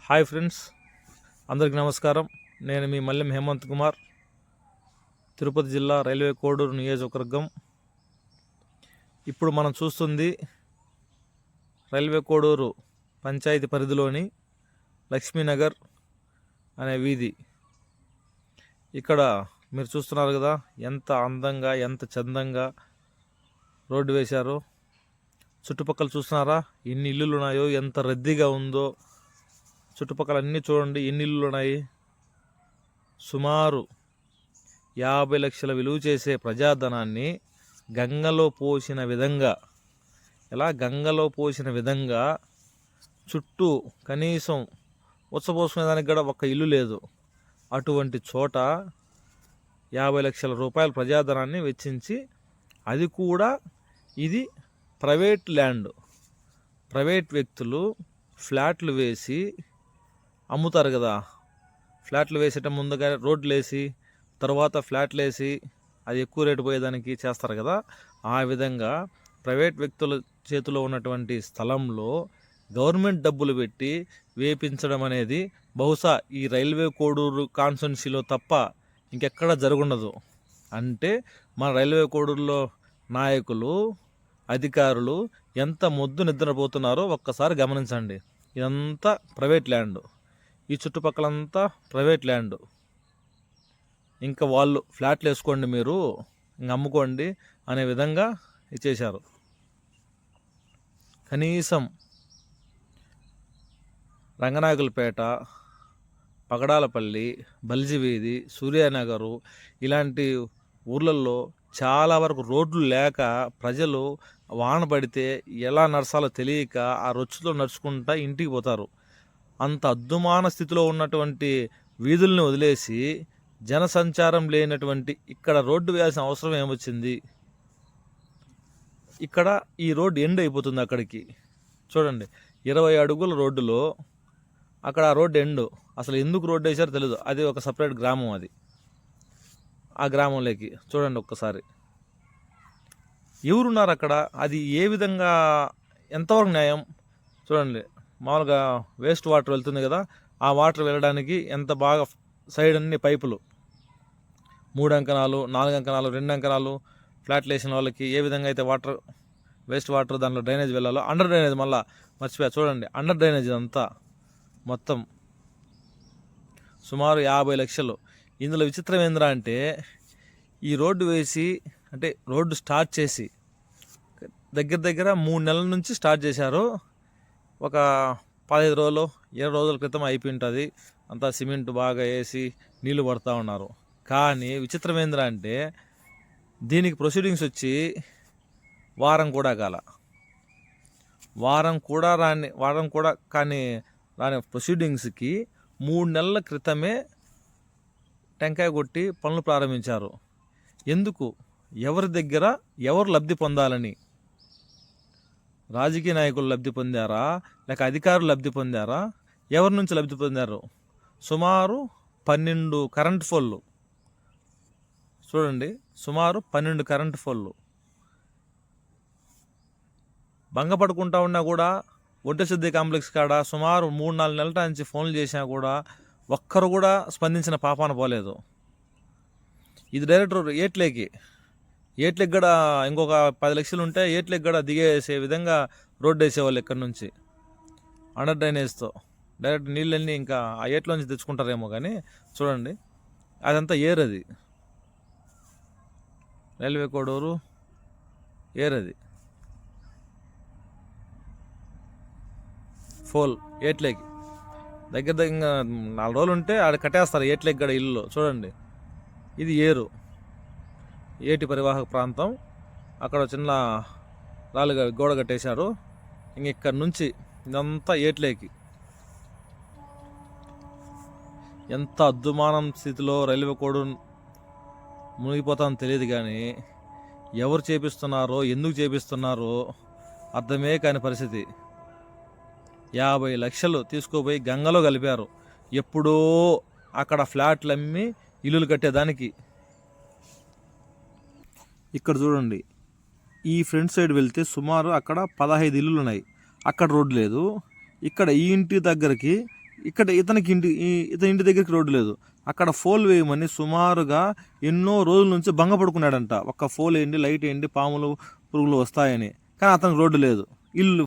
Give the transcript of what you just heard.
Hi friends, అందరికీ నమస్కారం. నేను మీ మల్లెం హేమంత్ కుమార్, తిరుపతి జిల్లా రైల్వే కోడూరు నియోజకవర్గం. ఇప్పుడు మనం చూస్తుంది రైల్వే కోడూరు పంచాయతీ పరిధిలోని లక్ష్మీనగర్ అనే వీధి. ఇక్కడ మీరు చూస్తున్నారు కదా, ఎంత అందంగా ఎంత చందంగా రోడ్డు వేశారో. చుట్టుపక్కల చూస్తున్నారా ఎన్ని ఇల్లులు ఉన్నాయో, ఎంత రద్దీగా ఉందో. చుట్టుపక్కల అన్నీ చూడండి ఎన్ని ఇల్లులు ఉన్నాయి. సుమారు 50 లక్షల విలువ చేసే ప్రజాధనాన్ని గంగలో పోసిన విధంగా, గంగలో పోసిన విధంగా చుట్టూ కనీసం ఉచ్చపోసుకునేదానికి కూడా ఒక్క ఇల్లు లేదు. అటువంటి చోట 50 లక్షల రూపాయల ప్రజాధనాన్ని వెచ్చించి, అది కూడా ఇది ప్రైవేట్ ల్యాండ్, ప్రైవేట్ వ్యక్తులు ఫ్లాట్లు వేసి అమ్ముతారు కదా. ఫ్లాట్లు వేసేట ముందుగా రోడ్లు వేసి తర్వాత ఫ్లాట్లు వేసి అది ఎక్కువ రేటు పోయేదానికి చేస్తారు కదా. ఆ విధంగా ప్రైవేట్ వ్యక్తుల చేతిలో ఉన్నటువంటి స్థలంలో గవర్నమెంట్ డబ్బులు పెట్టి వేపించడం అనేది బహుశా ఈ రైల్వే కోడూరు కాన్స్టిట్యున్సీలో తప్ప ఇంకెక్కడ జరుగుండదు. అంటే మన రైల్వే కోడూరులో నాయకులు అధికారులు ఎంత మొద్దు నిద్రపోతున్నారో ఒక్కసారి గమనించండి. ఇదంతా ప్రైవేట్ ల్యాండ్, ఈ చుట్టుపక్కలంతా ప్రైవేట్ ల్యాండ్. ఇంకా వాళ్ళు ఫ్లాట్లు వేసుకోండి, మీరు ఇంక అమ్ముకోండి అనే విధంగా ఇచ్చేశారు. కనీసం రంగనాయకులపేట, పగడాలపల్లి, బల్జివీధి, సూర్యానగరు ఇలాంటి ఊర్లలో చాలా వరకు రోడ్లు లేక ప్రజలు వాన పడితే ఎలా నడచాలో తెలియక ఆ రొచ్చుతో నడుచుకుంటా ఇంటికి పోతారు. అంత అద్దుమాన స్థితిలో ఉన్నటువంటి వీధుల్ని వదిలేసి జనసంచారం లేనటువంటి ఇక్కడ రోడ్డు వేయాల్సిన అవసరం ఏమొచ్చింది? ఇక్కడ ఈ రోడ్డు ఎండ్ అయిపోతుంది. అక్కడికి చూడండి, 20 అడుగుల రోడ్డులో అక్కడ ఆ రోడ్డు ఎండు. అసలు ఎందుకు రోడ్డు వేసారో తెలియదు. అది ఒక సపరేట్ గ్రామం. అది ఆ గ్రామంలోకి చూడండి ఒక్కసారి ఎవరున్నారు అక్కడ. అది ఏ విధంగా, ఎంతవరకు న్యాయం? చూడండి, మామూలుగా వేస్ట్ వాటర్ వెళ్తుంది కదా, ఆ వాటర్ వెళ్ళడానికి ఎంత బాగా సైడ్ అన్ని పైపులు, 3 అంకణాలు 4 అంకణాలు 2 అంకణాలు ఫ్లాట్లు వేసిన వాళ్ళకి ఏ విధంగా అయితే వాటర్ వేస్ట్ వాటర్ దాంట్లో డ్రైనేజ్ వెళ్ళాలో, అండర్ డ్రైనేజ్ మళ్ళీ మర్చిపోయా. చూడండి, అండర్ డ్రైనేజ్ అంతా మొత్తం సుమారు 50 లక్షలు. ఇందులో విచిత్రం ఏంద్రా అంటే, ఈ రోడ్డు వేసి, అంటే రోడ్డు స్టార్ట్ చేసి దగ్గర 3 నెలల నుంచి స్టార్ట్ చేశారు. ఒక 15 రోజులు 20 రోజుల క్రితం అయిపోయి ఉంటుంది. అంతా సిమెంట్ బాగా వేసి నీళ్లు పడుతూ ఉన్నారు. కానీ విచిత్రం ఏంద్రా అంటే, దీనికి ప్రొసీడింగ్స్ వచ్చి వారం కూడా రాని ప్రొసీడింగ్స్కి 3 నెలల క్రితమే టెంకాయ కొట్టి పనులు ప్రారంభించారు. ఎందుకు? ఎవరి దగ్గర ఎవరు లబ్ధి పొందాలని? రాజకీయ నాయకులు లబ్ధి పొందారా, లేక అధికారులు లబ్ధి పొందారా? ఎవరి నుంచి లబ్ధి పొందారు? సుమారు 12 కరెంట్ ఫోన్లు. చూడండి, సుమారు 12 కరెంట్ ఫోన్లు భంగపడుకుంటా ఉన్నా కూడా ఒంటెసిద్ధి కాంప్లెక్స్ కాడ సుమారు 3-4 నెలల నుంచి ఫోన్లు చేసినా కూడా ఒక్కరు కూడా స్పందించిన పాపాన పోలేదు. ఇది డైరెక్టర్ ఏట్లకి కూడా ఇంకొక 10 లక్షలు ఉంటే ఏట్లకి కూడా దిగేసే విధంగా రోడ్డు వేసేవాళ్ళు ఇక్కడ నుంచి అండర్ డ్రైనేజ్తో. డైరెక్ట్ నీళ్ళన్నీ ఇంకా ఆ ఏట్లోంచి తెచ్చుకుంటారేమో. కానీ చూడండి, అదంతా అది రైల్వే కోడూరు అది ఫోల్ ఏట్లేకి దగ్గర 4 రోజులు ఉంటే ఆడ కట్టేస్తారు ఏట్లేకి కూడా ఇల్లు. చూడండి, ఇది ఏటి పరివాహక ప్రాంతం. అక్కడ చిన్న రాళ్ళుగా గోడ కట్టేశారు. ఇంక ఇక్కడ నుంచి ఇదంతా ఏట్లేకి. ఎంత అద్దుమానం స్థితిలో రైల్వే కోడ్ మునిగిపోతామని తెలియదు. కానీ ఎవరు చేపిస్తున్నారో, ఎందుకు చేపిస్తున్నారో అర్థమే కాని పరిస్థితి. 50 లక్షలు తీసుకుపోయి గంగలో కలిపారు. ఎప్పుడో అక్కడ ఫ్లాట్లు అమ్మి ఇల్లులు కట్టేదానికి. ఇక్కడ చూడండి, ఈ ఫ్రంట్ సైడ్ వెళ్తే సుమారు అక్కడ 15 ఇల్లులు ఉన్నాయి. అక్కడ రోడ్డు లేదు. ఇక్కడ ఈ ఇంటి దగ్గరికి ఇక్కడ ఇతని ఇంటి దగ్గరికి రోడ్డు లేదు. అక్కడ ఫోల్ వేయమని సుమారుగా ఎన్నో రోజుల నుంచి భంగపడుకున్నాడంట. ఒక్క ఫోల్ వేయండి, లైట్ వేయండి, పాములు పురుగులు వస్తాయని. కానీ అతనికి రోడ్డు లేదు. ఇల్లు